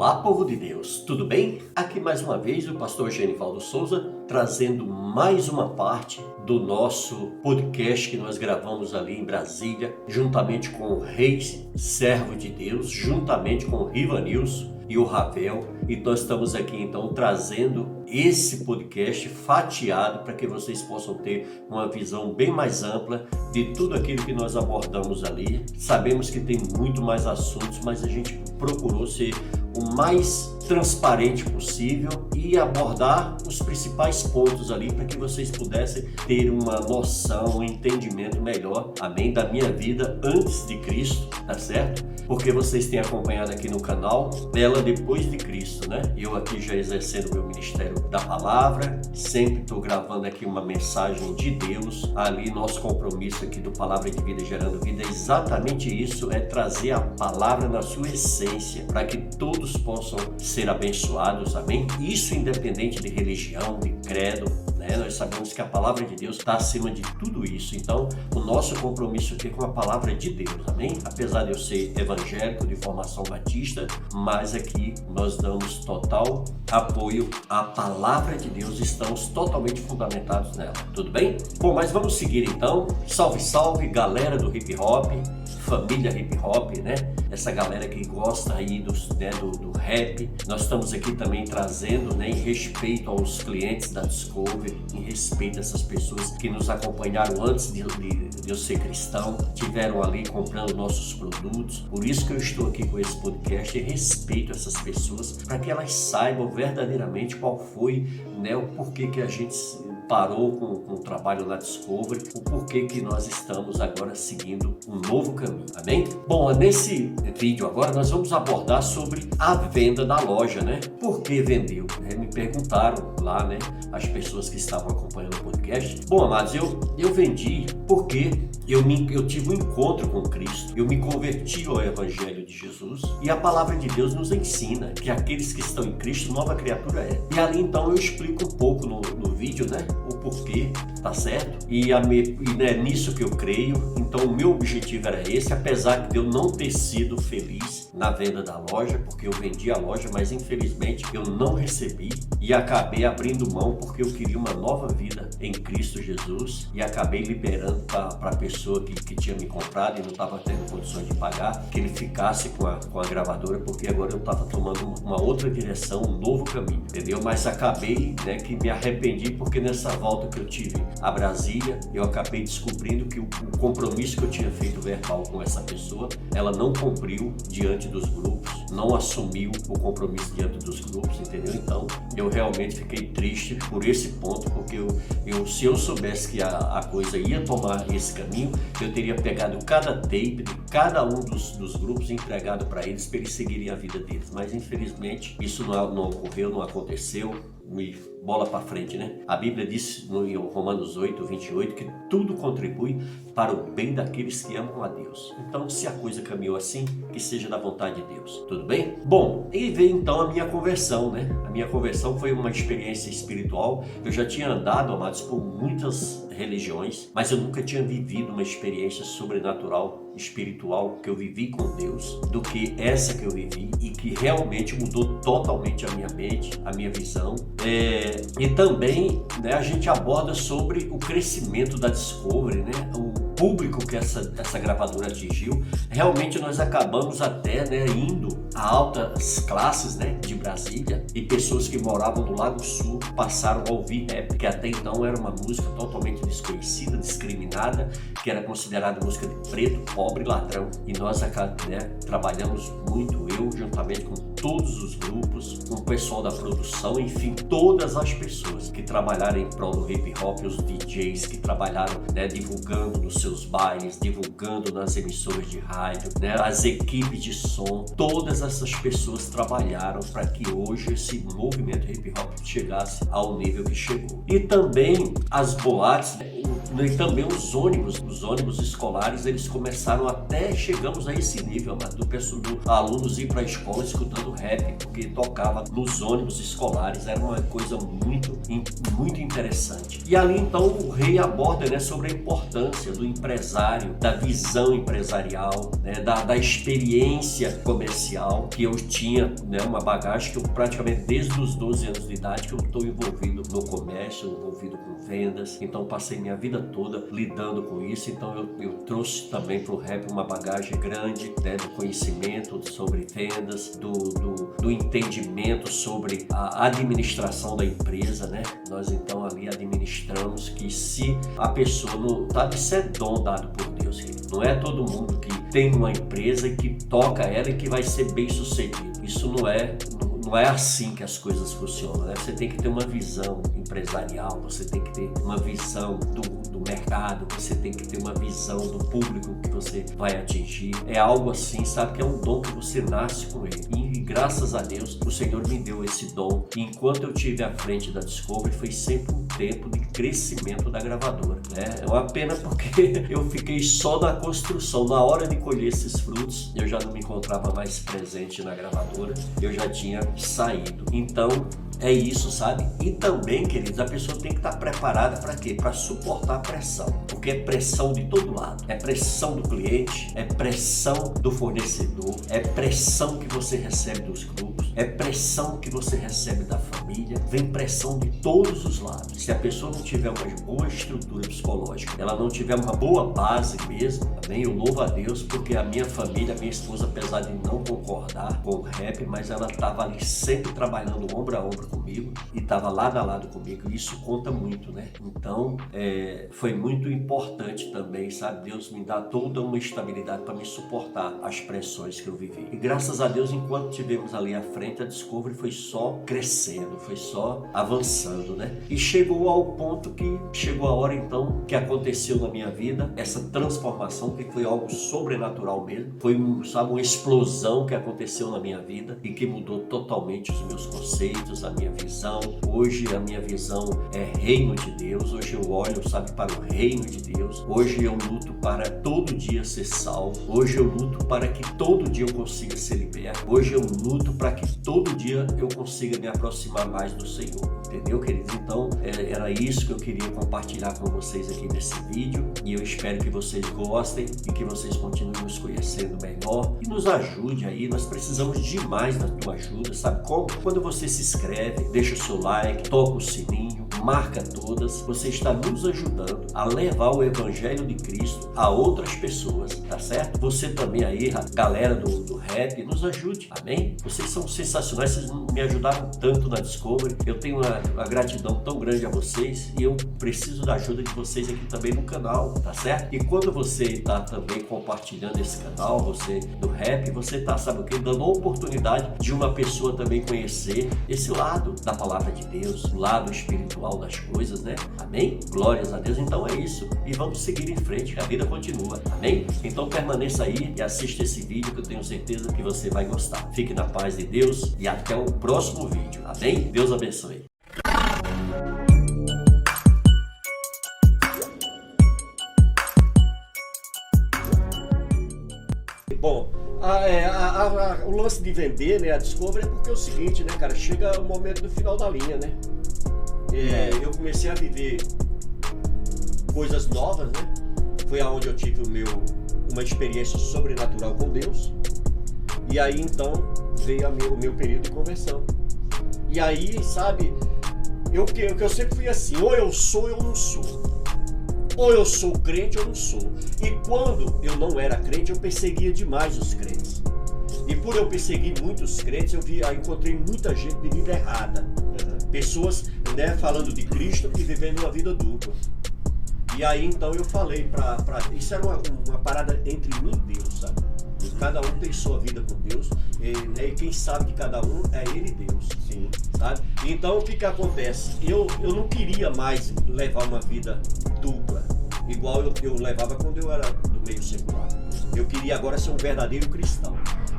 Olá, povo de Deus, tudo bem? Aqui mais uma vez o pastor Genivaldo Souza, trazendo mais uma parte do nosso podcast que nós gravamos ali em Brasília, juntamente com o Reis, servo de Deus, juntamente com o Rivanilson e o Ravel. E nós estamos aqui então trazendo esse podcast fatiado para que vocês possam ter uma visão bem mais ampla de tudo aquilo que nós abordamos ali. Sabemos que tem muito mais assuntos, mas a gente procurou ser o mais transparente possível e abordar os principais pontos ali para que vocês pudessem ter uma noção, um entendimento melhor, amém, da minha vida antes de Cristo, tá certo? Porque vocês têm acompanhado aqui no canal ela depois de Cristo, né? Eu aqui já exercendo meu ministério da palavra, sempre estou gravando aqui uma mensagem de Deus. Ali nosso compromisso aqui do Palavra de Vida Gerando Vida é exatamente isso, é trazer a palavra na sua essência para que todos possam ser abençoados, amém? Isso independente de religião, de credo, né? Nós sabemos que a palavra de Deus está acima de tudo isso. Então, o nosso compromisso aqui é com a palavra de Deus, amém? Apesar de eu ser evangélico de formação batista, mas aqui nós damos total apoio à palavra de Deus, estamos totalmente fundamentados nela, tudo bem? Bom, mas vamos seguir então. Salve, salve, galera do hip hop, família hip hop, né? Essa galera que gosta aí do rap. Nós estamos aqui também trazendo, né, em respeito aos clientes da Discovery, em respeito a essas pessoas que nos acompanharam antes de eu ser cristão, tiveram ali comprando nossos produtos. Por isso que eu estou aqui com esse podcast e respeito essas pessoas para que elas saibam verdadeiramente qual foi, né, o porquê que a gente parou com o trabalho na Discovery, o porquê que nós estamos agora seguindo um novo caminho, amém? Bom, nesse vídeo agora nós vamos abordar sobre a venda da loja, né? Por que vendeu? Me perguntaram lá, né, as pessoas que estavam acompanhando o podcast. Bom, amados, eu vendi porque eu tive um encontro com Cristo, eu me converti ao Evangelho de Jesus e a palavra de Deus nos ensina que aqueles que estão em Cristo, nova criatura é. E ali então eu explico um pouco no vídeo, né, o porquê, tá certo? E é nisso que eu creio. Então o meu objetivo era esse, apesar de eu não ter sido feliz na venda da loja, porque eu vendi a loja, mas infelizmente eu não recebi e acabei abrindo mão porque eu queria uma nova vida em Cristo Jesus e acabei liberando para a pessoa que tinha me comprado e não estava tendo condições de pagar, que ele ficasse com a gravadora, porque agora eu estava tomando uma outra direção, um novo caminho, entendeu? Mas acabei, né, que me arrependi porque nessa volta que eu tive a Brasília, eu acabei descobrindo que o compromisso que eu tinha feito verbal com essa pessoa, ela não cumpriu diante dos grupos, não assumiu o compromisso diante dos grupos, entendeu? Então, eu realmente fiquei triste por esse ponto, porque se eu soubesse que a coisa ia tomar esse caminho, eu teria pegado cada tape de cada um dos grupos e entregado para eles seguirem a vida deles. Mas, infelizmente, isso não ocorreu, não aconteceu. Bola para frente, né? A Bíblia diz em Romanos 8:28 que tudo contribui para o bem daqueles que amam a Deus. Então, se a coisa caminhou assim, que seja da vontade de Deus. Tudo bem? Bom, e veio então a minha conversão, né? A minha conversão foi uma experiência espiritual. Eu já tinha andado, amados, por muitas religiões, mas eu nunca tinha vivido uma experiência sobrenatural, espiritual, que eu vivi com Deus, do que essa que eu vivi e que realmente mudou totalmente a minha mente, a minha visão. E também, né, a gente aborda sobre o crescimento da Discovery, né, o público que essa gravadora atingiu. Realmente nós acabamos até, né, indo a altas classes, né, de Brasília, e pessoas que moravam no Lago Sul passaram a ouvir rap, que até então era uma música totalmente desconhecida, discriminada, que era considerada música de preto, pobre, ladrão. E nós, né, trabalhamos muito, eu juntamente com todos os grupos, com o pessoal da produção, enfim, todas as pessoas que trabalharam em prol do hip hop, os DJs que trabalharam, né, divulgando nos seus bailes, divulgando nas emissoras de rádio, né, as equipes de som, todas essas pessoas trabalharam para que hoje esse movimento hip hop chegasse ao nível que chegou. E também as boates, né, E também os ônibus escolares, eles começaram até, chegamos a esse nível, mas do alunos ir para a escola escutando rap, porque tocava nos ônibus escolares, era uma coisa muito, muito interessante. E ali então o rei aborda, né, sobre a importância do empresário, da visão empresarial, né, da experiência comercial que eu tinha, né, uma bagagem que eu praticamente desde os 12 anos de idade que eu estou envolvido no comércio, envolvido com vendas, então passei minha vida toda lidando com isso, então eu trouxe também para o rap uma bagagem grande, né, do conhecimento sobre vendas, do entendimento sobre a administração da empresa, né? Nós então ali administramos que se a pessoa não sabe, isso é dom dado por Deus, querido. Não é todo mundo que tem uma empresa e que toca ela e que vai ser bem sucedido. Isso não é assim que as coisas funcionam, né? Você tem que ter uma visão empresarial, você tem que ter uma visão do mercado, você tem que ter uma visão do público que você vai atingir. É algo assim, sabe, que é um dom que você nasce com ele. E graças a Deus, o Senhor me deu esse dom. E enquanto eu estive à frente da Discovery, foi sempre um tempo de crescimento da gravadora, né? É uma pena porque eu fiquei só na construção. Na hora de colher esses frutos, eu já não me encontrava mais presente na gravadora, eu já tinha saído. Então, é isso, sabe? E também, queridos, a pessoa tem que estar preparada para quê? Para suportar a pressão. Porque é pressão de todo lado. É pressão do cliente, é pressão do fornecedor, é pressão que você recebe dos grupos, é pressão que você recebe da família, vem pressão de todos os lados. Se a pessoa não tiver uma boa estrutura psicológica, ela não tiver uma boa base mesmo, também eu louvo a Deus, porque a minha família, a minha esposa, apesar de não concordar com o rap, mas ela estava ali sempre trabalhando ombro a ombro comigo e estava lado a lado comigo, e isso conta muito, né? Então, foi muito importante também, sabe? Deus me dá toda uma estabilidade para me suportar as pressões que eu vivi. E graças a Deus, enquanto tivemos ali à frente, a Discovery foi só crescendo, foi só avançando, né? E chegou ao ponto que chegou a hora então que aconteceu na minha vida, essa transformação que foi algo sobrenatural mesmo, foi uma explosão que aconteceu na minha vida e que mudou totalmente os meus conceitos, a minha visão. Hoje a minha visão é reino de Deus, hoje eu olho, sabe, para o reino de Deus, hoje eu luto para todo dia ser salvo, hoje eu luto para que todo dia eu consiga ser liberto, hoje eu luto para que todo dia eu consiga me aproximar mais do Senhor, entendeu, queridos? Então era isso que eu queria compartilhar com vocês aqui nesse vídeo, e eu espero que vocês gostem e que vocês continuem nos conhecendo melhor e nos ajude aí. Nós precisamos demais da tua ajuda, sabe como? Quando você se inscreve, deixa o seu like, toca o sininho, marca todas, você está nos ajudando a levar o Evangelho de Cristo a outras pessoas, tá certo? Você também aí, a galera do rap, nos ajude, amém? Vocês são sensacionais, vocês me ajudaram tanto na Discovery, eu tenho uma gratidão tão grande a vocês e eu preciso da ajuda de vocês aqui também no canal, tá certo? E quando você está também compartilhando esse canal, você do rap, você está, sabe o que? Dando a oportunidade de uma pessoa também conhecer esse lado da palavra de Deus, o lado espiritual das coisas, né? Amém? Glórias a Deus. Então é isso. E vamos seguir em frente, que a vida continua. Amém? Então permaneça aí e assista esse vídeo que eu tenho certeza que você vai gostar. Fique na paz de Deus e até o próximo vídeo. Amém? Deus abençoe. Bom, o lance de vender, né, a Discovery é porque é o seguinte, né, cara, chega o momento do final da linha, né? Eu comecei a viver coisas novas, né? Foi aonde eu tive uma experiência sobrenatural com Deus. E aí então veio o meu período de conversão. E aí, sabe, eu sempre fui assim, ou eu sou ou eu não sou. Ou eu sou crente ou não sou. E quando eu não era crente, eu perseguia demais os crentes. E por eu perseguir muitos crentes, eu encontrei muita gente de vida errada. Pessoas, né, falando de Cristo e vivendo uma vida dupla. E aí então eu falei isso era uma parada entre mim e Deus, sabe? Cada um tem sua vida com Deus, e quem sabe que cada um é Ele e Deus, sim, sabe? Então o que acontece? Eu não queria mais levar uma vida dupla, igual eu levava quando eu era do meio secular. Eu queria agora ser um verdadeiro cristão.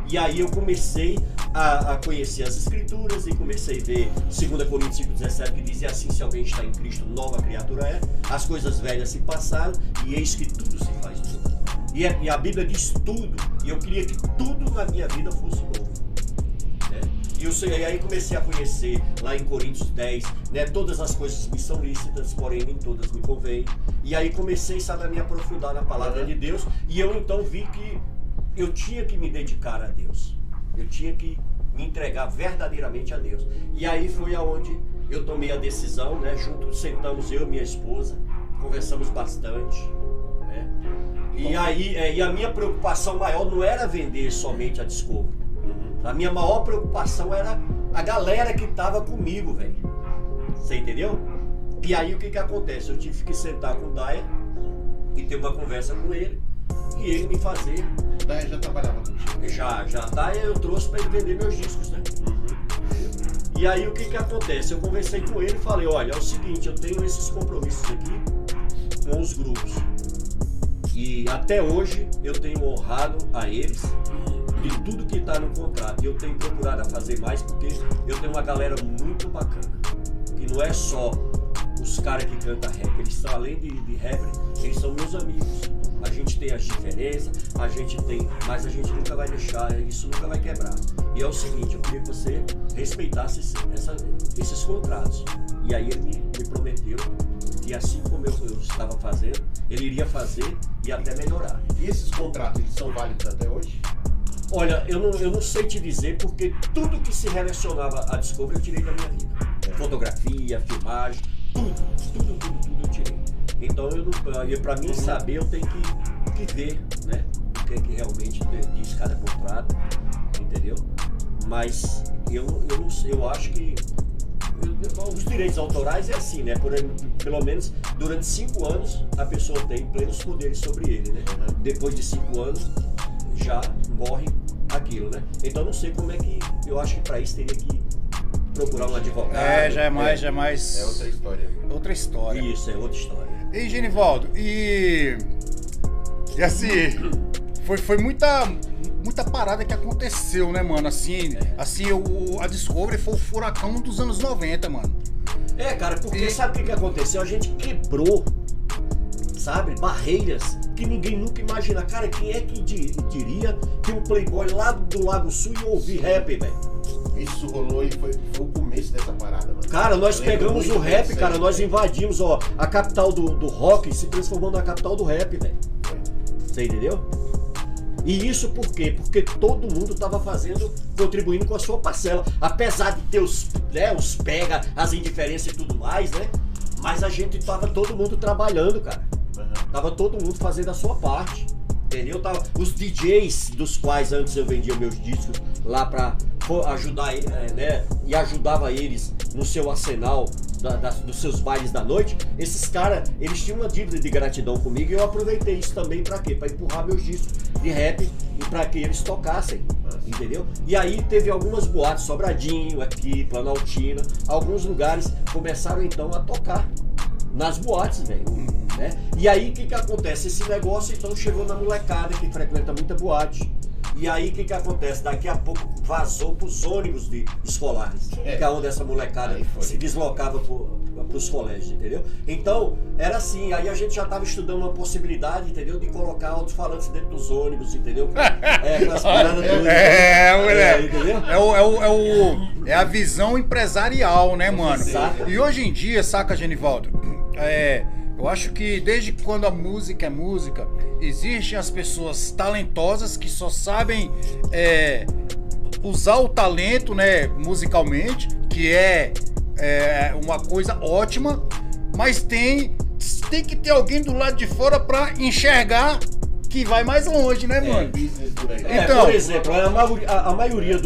E aí eu comecei a conhecer as escrituras e comecei a ver 2 Coríntios 5,17 que diz assim, se alguém está em Cristo, nova criatura é, as coisas velhas se passaram e eis que tudo se faz novo. E a Bíblia diz tudo, e eu queria que tudo na minha vida fosse novo. Né? E aí comecei a conhecer lá em Coríntios 10, né, todas as coisas me são lícitas, porém nem todas me convêm. E aí comecei, sabe, a me aprofundar na palavra de Deus, e eu então vi que eu tinha que me dedicar a Deus. Eu tinha que me entregar verdadeiramente a Deus. E aí foi aonde eu tomei a decisão, né? Sentamos eu e minha esposa, conversamos bastante, né? E aí, e a minha preocupação maior não era vender somente a Discovery. A minha maior preocupação era a galera que estava comigo, velho. Você entendeu? E aí o que acontece? Eu tive que sentar com o Daia e ter uma conversa com ele. E ele me fazer. O Daia já trabalhava contigo? Já. Daia eu trouxe para ele vender meus discos, né? E aí o que acontece? Eu conversei com ele e falei, olha, é o seguinte, eu tenho esses compromissos aqui com os grupos. E até hoje eu tenho honrado a eles de tudo que está no contrato. E eu tenho procurado a fazer mais porque eu tenho uma galera muito bacana. Que não é só os caras que cantam rap, eles são, além de rapper, eles são meus amigos. A gente tem as diferenças, a gente tem, mas a gente nunca vai deixar, isso nunca vai quebrar. E é o seguinte, eu queria que você respeitasse esses contratos. E aí ele me prometeu que assim como eu estava fazendo, ele iria fazer e até melhorar. E esses contratos, eles são válidos até hoje? Olha, eu não sei te dizer porque tudo que se relacionava à Discovery eu tirei da minha vida. Fotografia, filmagem, tudo eu tirei. Então para mim saber eu tenho que ver, né? O que é que realmente diz cada contrato, entendeu? Mas eu acho que os direitos autorais é assim, né? Pelo menos durante 5 anos a pessoa tem plenos poderes sobre ele, né? Depois de 5 anos já morre aquilo, né? Então não sei como é que, eu acho que para isso teria que procurar um advogado. Já é mais. É outra história. Outra história. Isso, é outra história. E Genivaldo, e assim, foi muita parada que aconteceu, né, mano? Assim, a Discovery foi o furacão dos anos 90, mano. Cara, porque sabe o que aconteceu? A gente quebrou, sabe, barreiras que ninguém nunca imagina. Cara, quem é que diria que um playboy lá do Lago Sul ia ouvir rap, velho? Isso rolou e foi o começo dessa parada, mano. Cara, nós pegamos o rap, cara, nós invadimos, ó, a capital do rock se transformou na capital do rap, velho. Você entendeu? E isso por quê? Porque todo mundo tava contribuindo com a sua parcela. Apesar de ter os pega, as indiferenças e tudo mais, né? Mas a gente tava todo mundo trabalhando, cara. Tava todo mundo fazendo a sua parte. Entendeu? Os DJs dos quais antes eu vendia meus discos lá pra ajudar, né? E ajudava eles no seu arsenal dos seus bailes da noite. Esses caras, eles tinham uma dívida de gratidão comigo e eu aproveitei isso também pra quê? Pra empurrar meus discos de rap e pra que eles tocassem. Entendeu? E aí teve algumas boates, Sobradinho, aqui, Planaltina, alguns lugares começaram então a tocar nas boates, velho. Né? E aí o que acontece? Esse negócio então chegou na molecada que frequenta muita boate. E aí o que acontece? Daqui a pouco vazou pros ônibus escolares, que é onde essa molecada se deslocava pros colégios, entendeu? Então era assim, aí a gente já tava estudando uma possibilidade, entendeu? De colocar alto-falantes dentro dos ônibus, entendeu? Entendeu? É a visão empresarial, né, mano? Exato. E hoje em dia, saca, Genivaldo? Eu acho que desde quando a música é música, existem as pessoas talentosas que só sabem usar o talento, né, musicalmente, que é uma coisa ótima, mas tem que ter alguém do lado de fora pra enxergar que vai mais longe, né, mano? Então, por exemplo, a maioria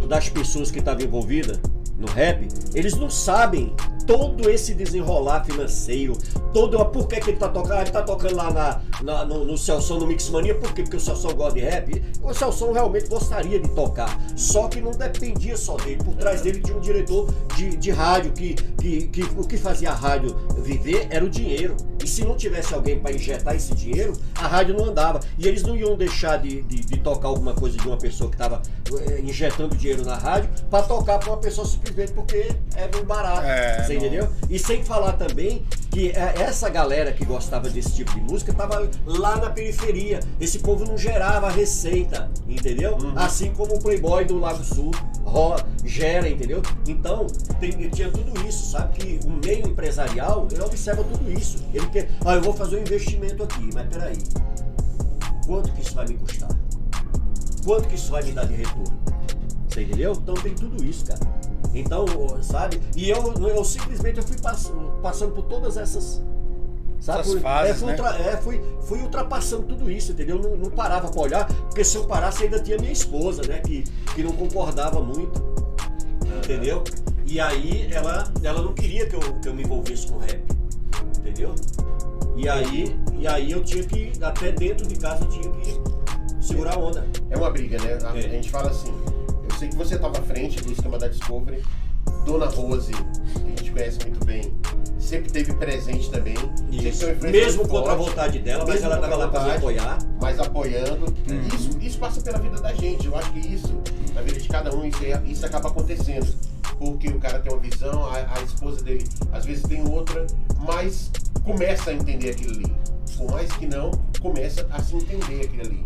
das pessoas que estavam envolvidas no rap, eles não sabem todo esse desenrolar financeiro, por que ele tá tocando? Ele tá tocando lá no Celson, no Mixmania, por quê? Porque o Celson gosta de rap. O Celson realmente gostaria de tocar, só que não dependia só dele. Por trás dele tinha um diretor de rádio, que o que fazia a rádio viver era o dinheiro. E se não tivesse alguém para injetar esse dinheiro, a rádio não andava. E eles não iam deixar de tocar alguma coisa de uma pessoa que estava injetando dinheiro na rádio para tocar para uma pessoa simplesmente porque é muito barato. Você entendeu? E sem falar também que essa galera que gostava desse tipo de música estava lá na periferia. Esse povo não gerava receita, entendeu? Assim como o Playboy do Lago Sul gera, entendeu? Então, tinha tudo isso, sabe? Que o meio empresarial, ele observa tudo isso. Ele quer, eu vou fazer um investimento aqui, mas peraí, quanto que isso vai me custar? Quanto que isso vai me dar de retorno? Você entendeu? Então tem tudo isso, cara. Então, sabe? E eu simplesmente fui passando por todas essas... Sabe? Essas fases, fui ultrapassando tudo isso, entendeu? Não parava pra olhar, porque se eu parasse ainda tinha minha esposa, né? Que não concordava muito, entendeu? E aí ela não queria que eu me envolvesse com rap, entendeu? E aí eu tinha que, até dentro de casa, eu tinha que segurar a onda. É uma briga, né? A gente fala assim, eu sei que você estava à frente do esquema da Discovery, Dona Rose, que a gente conhece muito bem, sempre teve presente também. Mesmo contra a vontade dela, mas ela estava lá para apoiar. Mas apoiando. Isso passa pela vida da gente. Eu acho que isso, na vida de cada um, isso acaba acontecendo. Porque o cara tem uma visão, a esposa dele às vezes tem outra, mas começa a entender aquilo ali. Por mais que não, começa a se entender aquilo ali.